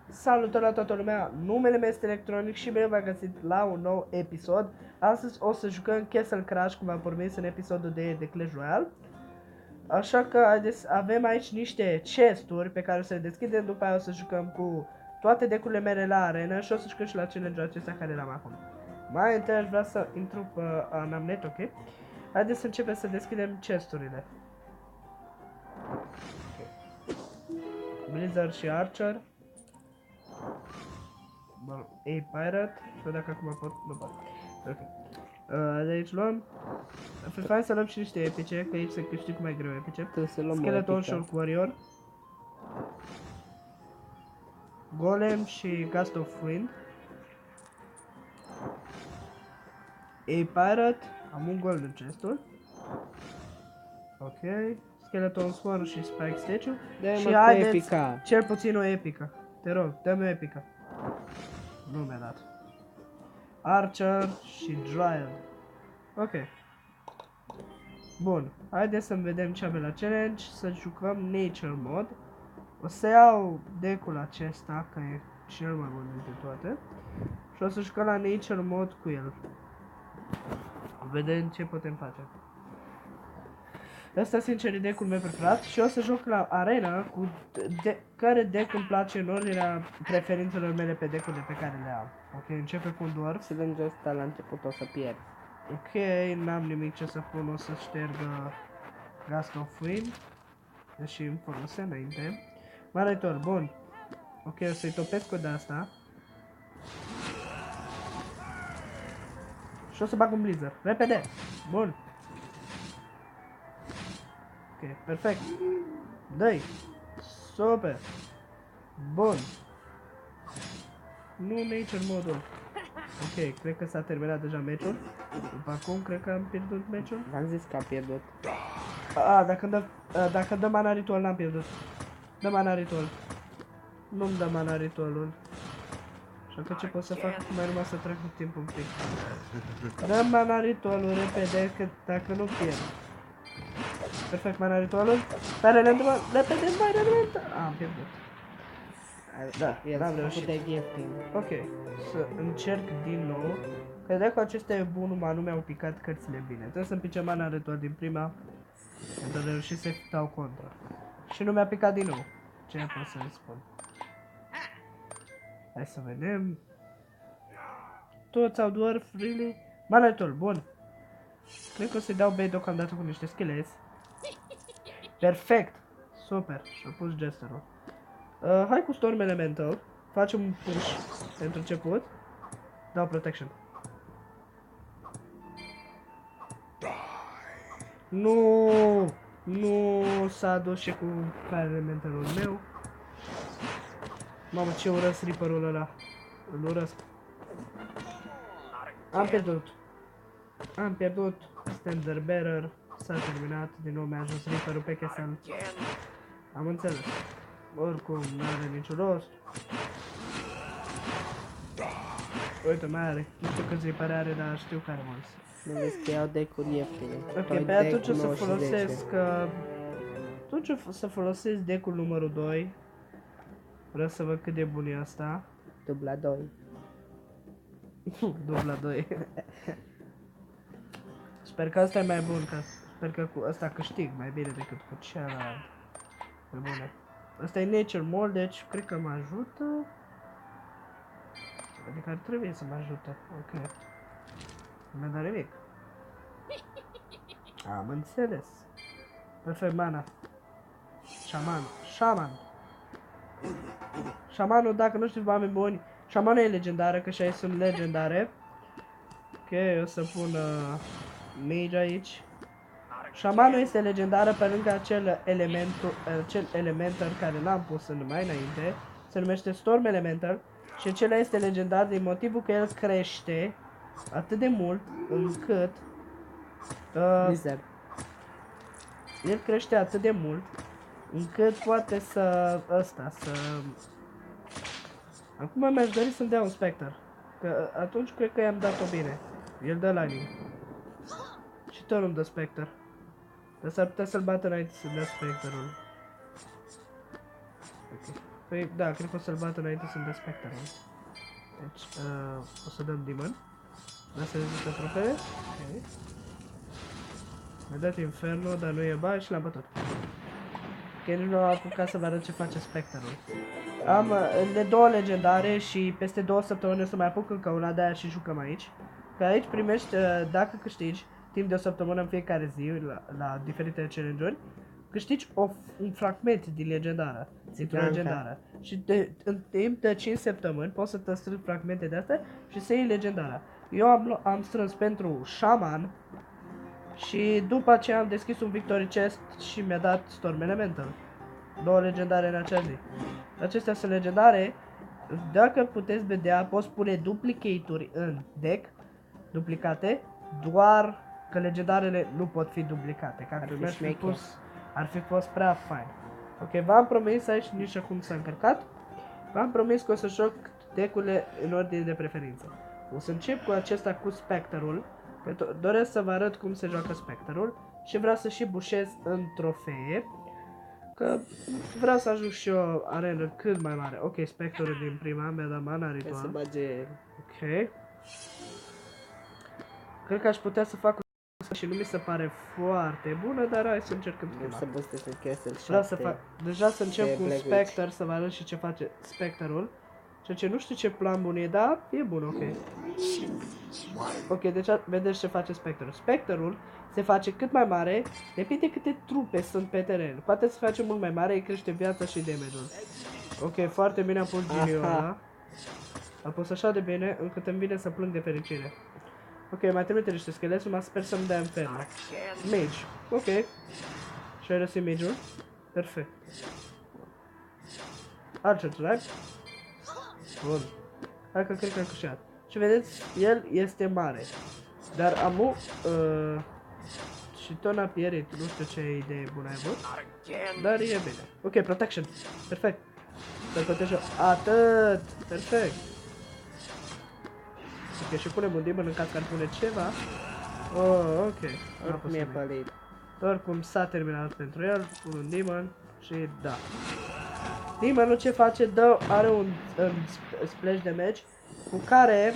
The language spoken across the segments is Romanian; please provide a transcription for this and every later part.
Salutări la toată lumea, numele meu este Electronic și bine v-am găsit la un nou episod. Astăzi o să jucăm Castle Crash, cum v-am promis în episodul de Clash Royale. Așa că avem aici niște chesturi pe care o să le deschidem, după aia o să jucăm cu toate decurile mele la arena și o să jucăm și la challenge-ul acesta care l-am acum. Mai întâi aș vrea să intru pe Anamnet, ok? Haideți să începem să deschidem chesturile. Blizzard și Archer. Pirate, să dacă acum pot, nu pot. Ok. De aici luăm. Hai să luăm și niște epice, că aici se câștigă mai greu epice. Trebuie să luăm Skeleton Shulk Warrior. Golem și Gust of Wind. Pirate, am un gol în chestul. Ok. Skeleton Swarm și Spike Statue. Și haideți, cel puțin o epică. Te rog, dă-mi o epică. Nu mi-a dat. Archer și Dryad. Ok. Bun. Haideți să vedem ce avem la challenge. Să jucăm Nature Mod. O să iau deck-ul acesta, că e cel mai bun dintre toate. Și o să jucăm la Nature Mod cu el. Vedem ce putem face. Asta sincer e deck-ul meu preferat și o să joc la arena cu care deck îmi place în ordinea preferințelor mele pe deck-urile pe care le am. Ok, începe cu un dwarf. Să vedem jos la început o să pierd. Ok, n-am nimic ce să pun, o să șterg Gust of Wind. Deși îmi folosea înainte. Maraitor, bun. Ok, o să-i topesc cu de-asta. Și o să bag un Blizzard. Repede! Bun. Ok, perfect. Dă-i. Super. Bun. Nu Nature modul. Ok, cred că s-a terminat deja meciul. După acum, cred că am pierdut meciul. Am zis că a pierdut. Dacă dă mana ritual, n-am pierdut. Dă mana ritual. Nu-mi dă mana ritualul. Și atunci ce pot să fac? Mai numai să trec cu timpul un pic. Dă mana ritualul repede, că dacă nu pierd. Perfect, mana ritualul. Pe repede, mai repede. Am pierdut. Da, n-am reușit. Ok, să încerc din nou. Că dacă acestea e bun, numai nu mi-au picat cărțile bine. Trebuie să-mi pice mana ritual din prima. Pentru a reuși să dau contra. Și nu mi-a picat din nou. Ce pot să-i spun? Hai să vedem. Toți au dwarf, really? Mana ritual, bun. Cred că o să-i dau bait deocamdată cu niște skeleți. Perfect! Super! Și-a pus Jesterul. Hai cu Storm Elemental. Facem un push pentru început. Dau protection. Nu! Nu s-a dus și cu Fire Elementalul meu. Mamă, ce urăsc Reaper-ul ăla. Îl urăsc. Am pierdut. Am pierdut. Standard Bearer. S-a terminat. Din nou mi-a ajuns Reaper-ul pe Castle. Am înțeles. Oricum, n-are niciun rost. Uite, mai are. Nu știu câți Reaper are, dar știu care mulți. Nu vezi că iau deck-uri ieftine. Ok, pe atunci o să folosesc... atunci o să folosesc deck-ul numărul 2. Vreau să văd cât de bun e asta. Dubla 2. Dubla 2. Sper că asta e mai bun, că sper că cu asta câștig mai bine decât cu cealaltă. Pe bune. Asta e Nature Mode, deci cred că mă ajută. Adică ar trebui să mă ajute. Ok. Nu mi-a dat nimic. Am înțeles. Perfect, mana. Shaman. Shamanul, dacă nu știți, oameni buni, Shamanul e legendară, că și sunt legendare. Ok, o să pun Mage aici. Shamanul este legendară pe lângă acel elemental care l-am pus mai înainte. Se numește Storm Elemental. Și acela este legendar din motivul că el crește atât de mult încât el crește atât de mult încât poate să acum mi-aș dori să-mi dea un Spectre, că atunci cred că i-am dat-o bine. El dă lightning și tot nu-mi dă Spectre. Dar s-ar putea să-l bată înainte să dea Spectre-ul. Ok. Păi, da, cred că o să-l bat înainte să-mi dea Spectral. Deci, o să dăm Demon. Lasă rezistă trofee. Ok. Mi-a dat Inferno, dar nu e bani și l-am bătut. Ok, nici nu am apucat să vă arăt ce face Spectralul. Am de două legendare și peste 2 săptămâni o să mai apuc încă una, de-aia și jucăm aici. Că aici primești, dacă câștigi, timp de o săptămână în fiecare zi, la diferite challenge-uri, câștigi un fragment din legendară, dintr-o legendară. Și în timp de 5 săptămâni poți să te strâng fragmente de astea și să iei legendara. Eu am strâns pentru Shaman și după aceea am deschis un Victory Chest și mi-a dat Storm Elemental. 2 legendare în acea zi. Acestea sunt legendare. Dacă puteți vedea, poți pune duplicate-uri în deck, duplicate, doar că legendarele nu pot fi duplicate, că ar fi fost prea fain. Ok, v-am promis aici, nici acum s-a încărcat, v-am promis că o să joc deck-urile în ordine de preferință. O să încep cu acesta cu Spectrul, pentru doresc să vă arăt cum se joacă Spectrul și vreau să și bușez în trofee, că vreau să ajung și o arenă cât mai mare. Ok, Spectrul din prima, mi-a dat mana ritual. Să bage... Ok. Cred că aș putea să fac și nu mi se pare foarte bună, dar hai să încercăm prima. Să busteze Castle 7. Vreau să fac, deja să încep cu un Black Spectre, Witch. să vă arăt și ce face Spectrul. Ceea ce nu știu ce plan bun e, dar e bun, ok. Ok, deci vedeți ce face Spectrul. Spectrul se face cât mai mare, depinde câte trupe sunt pe teren. Poate să face mult mai mare, îi crește viața și damage-ul. Ok, foarte bine am pus geniul ăla. Am pus așa de bine, încât îmi vine să plâng de fericire. Ok, mai trimite niște scheleți, mă sper să-mi dea Inferno. Mage, ok. Și ai răsit mage-ul? Perfect. Archer Tribe. Bun. Hai că cred că am câștigat. Și vedeți, el este mare. Dar amu... și tot n-a pierit, nu știu ce idee bună ai avut. Dar e bine. Ok, protection. Perfect. Să-l protejăm. Atât. Perfect. Ok, și punem un demon în caz că ar pune ceva. Oh, ok. Oricum e pălit. Oricum s-a terminat pentru el. Pun un demon și da. Demonul ce face? Are un splash damage cu care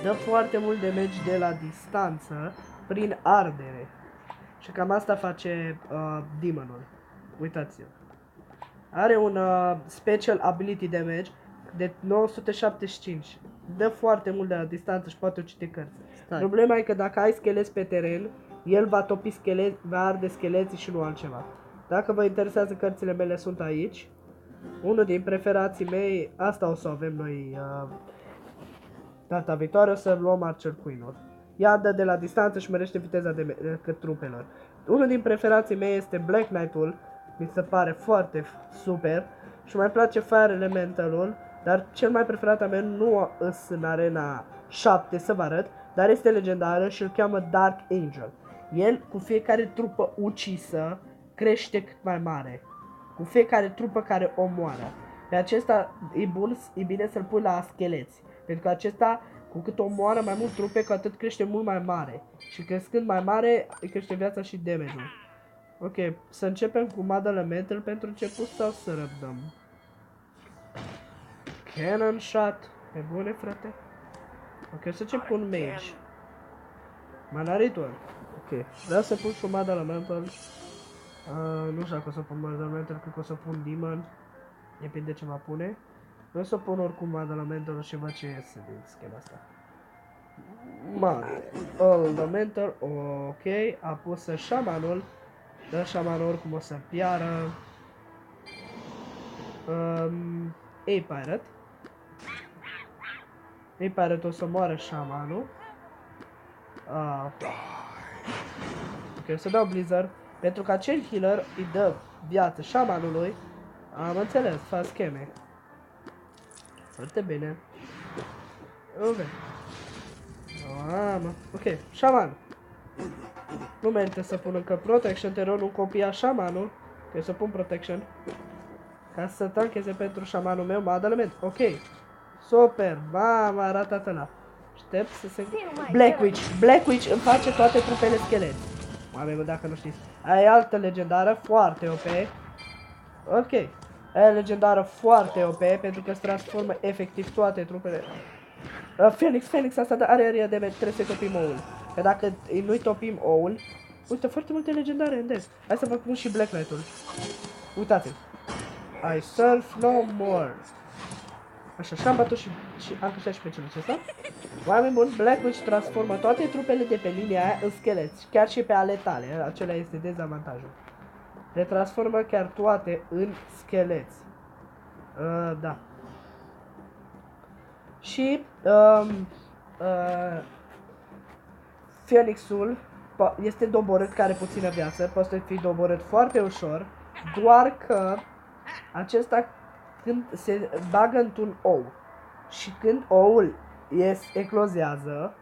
dă foarte mult damage de la distanță prin ardere. Și cam asta face demonul. Uitați-vă. Are un special ability damage de 975. Dă foarte mult de la distanță și poate ucide cărți. Problema e că dacă ai scheleți pe teren, el va topi scheleți, va arde scheleții și nu altceva. Dacă vă interesează, cărțile mele sunt aici. Unul din preferații mei, asta o să avem noi data viitoare, o să luăm Archer Queen-ul. Ea dă de la distanță și mărește viteza de trupelor. Unul din preferații mei este Black Knight-ul, mi se pare foarte super și mai place Fire Elemental-ul, dar cel mai preferat al meu nu îs în arena 7 să vă arăt, dar este legendară și îl cheamă Dark Angel. El cu fiecare trupă ucisă crește cât mai mare. Cu fiecare trupă care omoară. Pe acesta e bine să-l pui la scheleți. Pentru că acesta, cu cât omoară mai mult trupe, cu atât crește mult mai mare. Și crescând mai mare, îi crește viața și damage-ul. Ok, să începem cu Mad Elemental pentru început sau să răbdăm? Cannon Shot. Pe bune, frate? Ok, o să încep cu un Mage. Mana Ritual. Ok, vreau să pun și un Mad Elemental. Nu știu dacă o să pun Mad Elemental, cred că o să pun Demon. Depinde ce va pune. Vreau să pun oricum Mad Elemental și văd ce iese din schema asta. Mad Elemental, ok, a pus Shamanul. Dar Shamanul oricum o să piară. A-Pirate. A-Pirate o să moară Shamanul. Ok, o să dau Blizzard. Pentru că acel healer îi dă viață Shamanului. Am înțeles, fac scheme. Foarte bine. Ok. Ok, Shaman. Nu merită să pun încă Protection, te rog, nu copia Shamanul. Trebuie să pun Protection. Ca să tancheze pentru Shamanul meu Mad Element. Ok. Super, m-a arătat ăla. Aștept să se... Black Witch. Black Witch îmi face toate trupele scheleți. Oameni, dacă nu știți. Ai altă legendară, foarte OP. Ok. Aia e legendară foarte OP pentru că îți transformă efectiv toate trupele. Phoenix, asta are area de damage, trebuie să topim oul. Că dacă nu-i topim oul, uite, foarte multe legendare în deck. Hai să vă pun și Black Knight-ul. Uitați-l. I surf no more. Așa, și am bătut și am câștigat și pe cel acesta. Oameni buni, Black Witch transformă toate trupele de pe linia aia în scheleți, chiar și pe ale tale, acela este dezavantajul. Le transformă chiar toate în scheleți. Da. Și Phoenixul este doborât, care puțină viață, poate fi doborât foarte ușor, doar că acesta când se bagă într-un ou și când oul eclozează,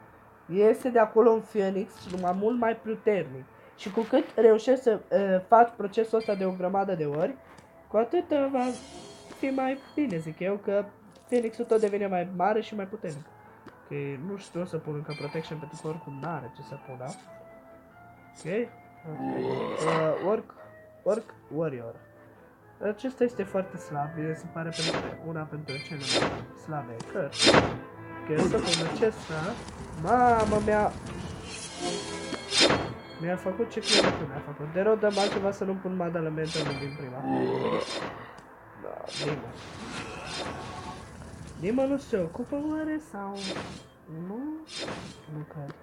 iese de acolo un Phoenix numai mult mai puternic. Și cu cât reușești să faci procesul ăsta de o grămadă de ori, cu atât va fi mai bine, zic eu, că Phoenixul tot devine mai mare și mai puternic. Ok, nu știu să pun încă protection pentru că oricum n-are ce să pună. Ok, Orc Warrior. Acesta este foarte slab, se pare una pentru cele mai slabe cărți. Ok, să pun acesta. Mamă, mi-a făcut ce cred că mi-a făcut. De rău dăm altceva să nu pun Mad Elemental din prima. Da, Dima nu se ocupă oare sau... Nu? Nu cred.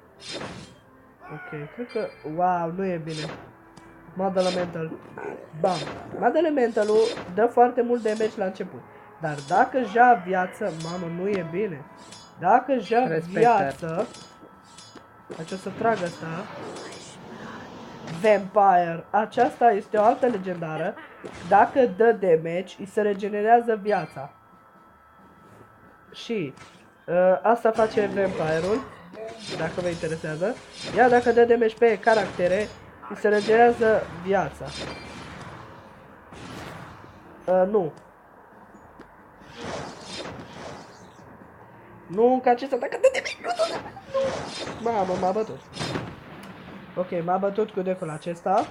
Ok, cred că... Wow, nu e bine. Mad Elemental. Bam. Mad Elementalul dă foarte mult damage la început. Dar dacă ja viață... Mamă, nu e bine. Dacă ja viață... Deci o să trag asta. Vampire. Aceasta este o altă legendară. Dacă dă damage, îi se regenerează viața. Și asta face Vampire-ul. Dacă vă interesează. Iar dacă dă damage pe caractere, îi se regenerează viața. Nu. Nu, ca acesta dacă dă damage. Mamă, m-a bătut. Ok, m-a bătut cu deckul acesta.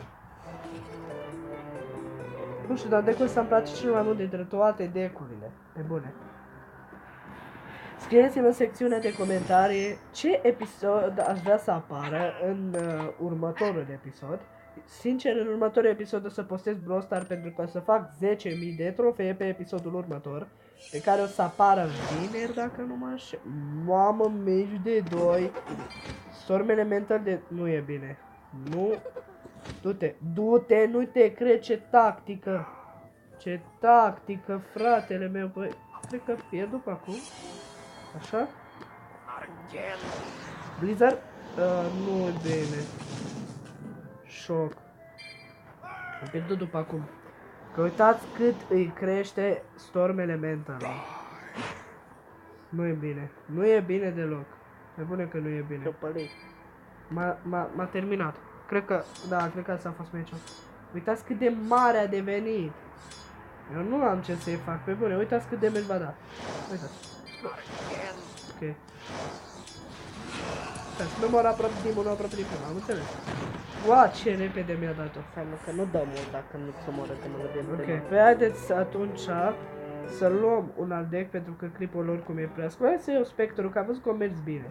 Nu știu, dar deckul ăsta îmi place cel mai mult dintre toate deckurile. Pe bune. Scrieți-mi în secțiunea de comentarii ce episod aș vrea să apară în următorul episod. Sincer, în următorul episod o să postez Brawl Stars pentru că o să fac 10.000 de trofee pe episodul următor, pe care o să apară vineri, dacă nu mă înșel. Mamă, meci de 2. Storm Elemental de... Nu e bine. Nu. Du-te, nu te cred, ce tactică. Ce tactică, fratele meu, băi. Cred că pierd după acum. Așa? Blizzard? Nu e bine. Șoc. Am pierdut după acum. Că uitați cât îi crește Storm Elemental. Nu e bine. Nu e bine deloc. E bune că nu e bine. M-a terminat. Cred că, da, cred că asta a fost meciul. Uitați cât de mare a devenit. Eu nu am ce să-i fac, pe bune. Uitați cât de damage va da. Uitați. Ok. Uitați, nu m-a aproape timpul, nu aproape timpul, am înțeles. Wow, ce repede mi-a dat-o. Înseamnă că nu dă mult dacă nu se omoră că mă gândim. Ok, pe haideți atunci să luăm un alt deck pentru că clipul oricum e prea scurt. Hai să iau Spectre-ul, că am văzut că o mergi bine.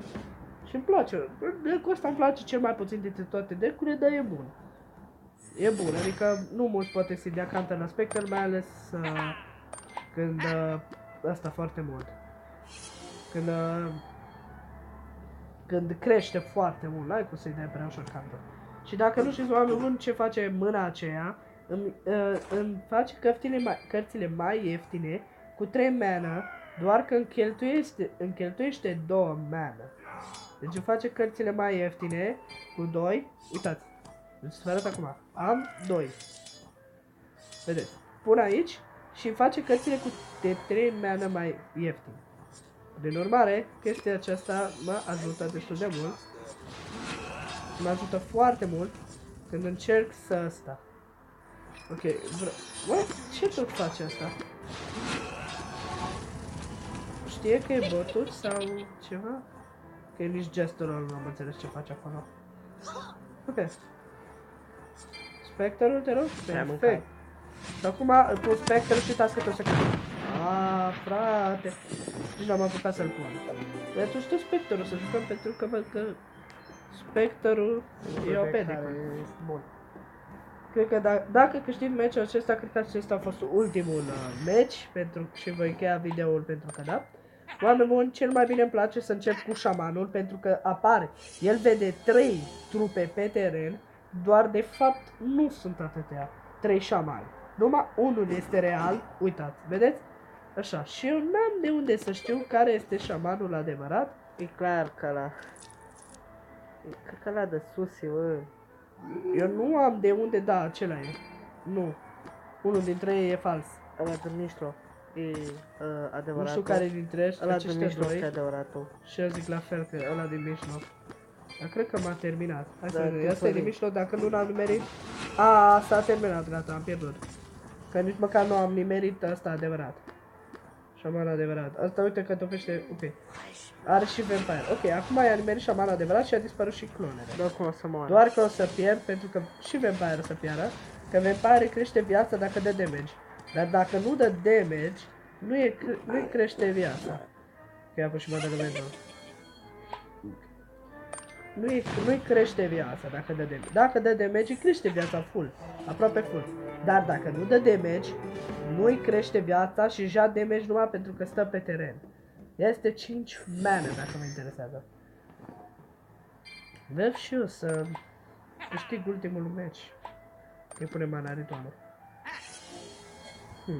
Și îmi place. Deck-ul ăsta îmi place cel mai puțin dintre toate deck-urile, dar e bun. E bun, adică nu mulți poate să-i dea counter la Spectre, mai ales când asta foarte mult. Când crește foarte mult, n-ai cum să-i dai prea ușor counter. Și dacă nu știți, oameni buni, ce face mâna aceea, îmi face cărțile mai ieftine cu 3 mana, doar că încheltuiește 2 mana. Deci îmi face cărțile mai ieftine cu 2. Uitați, deci să vă arăt acum. Am 2. Vedeți, pun aici și îmi face cărțile cu 3 mana mai ieftine. Prin urmare, chestia aceasta mă ajută destul de mult. Mă ajută foarte mult când încerc să asta. Ok, ce tot face asta? Știe că e botul sau ceva? Că nici gesturul nu am înțeles ce face acolo. Ok. Spectre-ul, te rog? Perfect. Și acum îl pun Spectre și uitați cât o să câștig. Frate. Nici n-am apucat să-l pun. Pentru știu Spectre-ul să jucăm pentru că văd că Spectre-ul e OP de acolo. Bun. Cred că dacă câștig meciul acesta, cred că acesta a fost ultimul meci pentru și voi încheia videoul pentru că da. Oameni buni, cel mai bine îmi place să încep cu șamanul pentru că apare. El vede 3 trupe pe teren, doar de fapt nu sunt atâtea 3 șamani. Numai unul este real, uitați, vedeți? Așa, și eu n-am de unde să știu care este șamanul adevărat. E clar că ăla... Cred că ăla de sus e, bă. Eu nu am de unde, da, acela e. Nu. Unul dintre ei e fals. Ăla de mijloc. E adevăratul. Nu știu care dintre Ăla de aceștia mijloc e doi. adevăratul. Și eu zic la fel că ăla din mijloc. Dar cred că m-a terminat. Hai să Da, vedem. tu Asta e din fă-i. mijloc, dacă nu l-am nimerit. S-a terminat, gata, am pierdut. Că nici măcar nu am nimerit asta adevărat. Șaman adevărat. Asta uite că topește. Ok. Are și vampire. Ok, acum i-a nimerit șaman adevărat și a dispărut și clonele. Doar cum o să moară. Doar că o să pierd pentru că și vampire o să piară. Că vampire crește viața dacă dă damage. Dar dacă nu dă damage, nu-i crește viața. Că a pus și mă dă elementul. Nu-i crește viața dacă dă damage. Dacă dă damage, îi crește viața full. Aproape full. Dar dacă nu dă damage, nu-i crește viața și ia damage numai pentru că stă pe teren. Este 5 mana dacă mă interesează. Vreau și eu să câștig ultimul meci. Îi punem mana ritualul.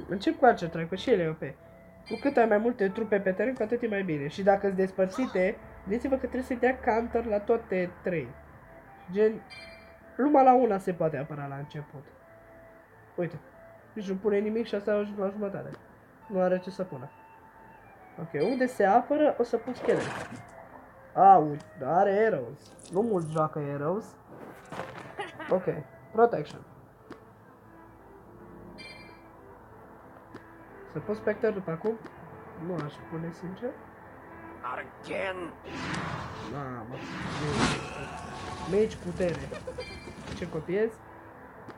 Încep cu Archer că și el e OP. Cu cât ai mai multe trupe pe teren, cu atât e mai bine. Și dacă sunt despărțite, gândiți-vă că trebuie să-i dea counter la toate 3. Gen, numai la una se poate apăra la început. Uite, nici nu pune nimic și asta a ajuns la jumătate. Nu are ce să pună. Ok, unde se apără, o să pun schelet. Uite, are arrows. Nu mult joacă arrows. Ok, protection. Să pun Spectre după acum? Nu aș pune sincer. Not again. Mamă. Mage putere. Ce copiez?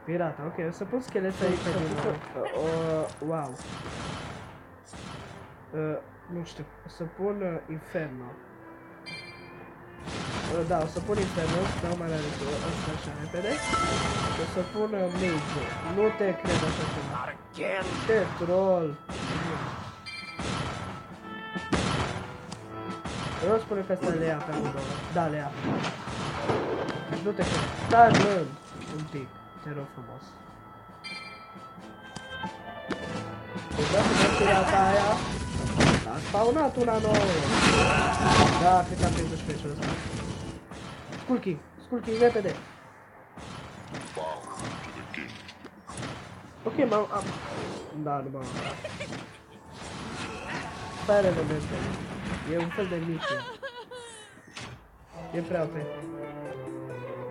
Pirata, ok, o să pun schelet aici din wow. Nu știu, o să pun Inferno. Da, o să pun Inferno, dau mai la asta așa repede. O să pun Mage. Nu te cred așa ceva. Not again. Ce troll! Eu spune că asta le ia pe amândouă. Da, le ia. Deci nu te cred. Stai rând un pic. Te rog frumos. Deci dacă nu pirata aia, a spawnat una nouă. Da, cred că am pierdut și meciul ăsta. Skull King, repede. Ok, Da, nu m-am apucat. Stai repede. E un fel de micie. E prea OP.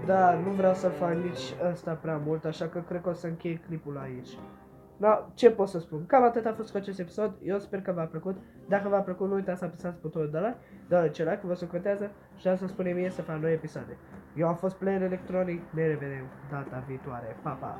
Da, nu vreau să fac nici ăsta prea mult, așa că cred că o să închei clipul aici. Da, ce pot să spun? Cam atât a fost cu acest episod. Eu sper că v-a plăcut. Dacă v-a plăcut, nu uitați să apăsați butonul de like. Dați like, vă sucontează și să spune mie să fac noi episoade. Eu am fost Player Electronic. Ne revedem data viitoare. Pa, pa!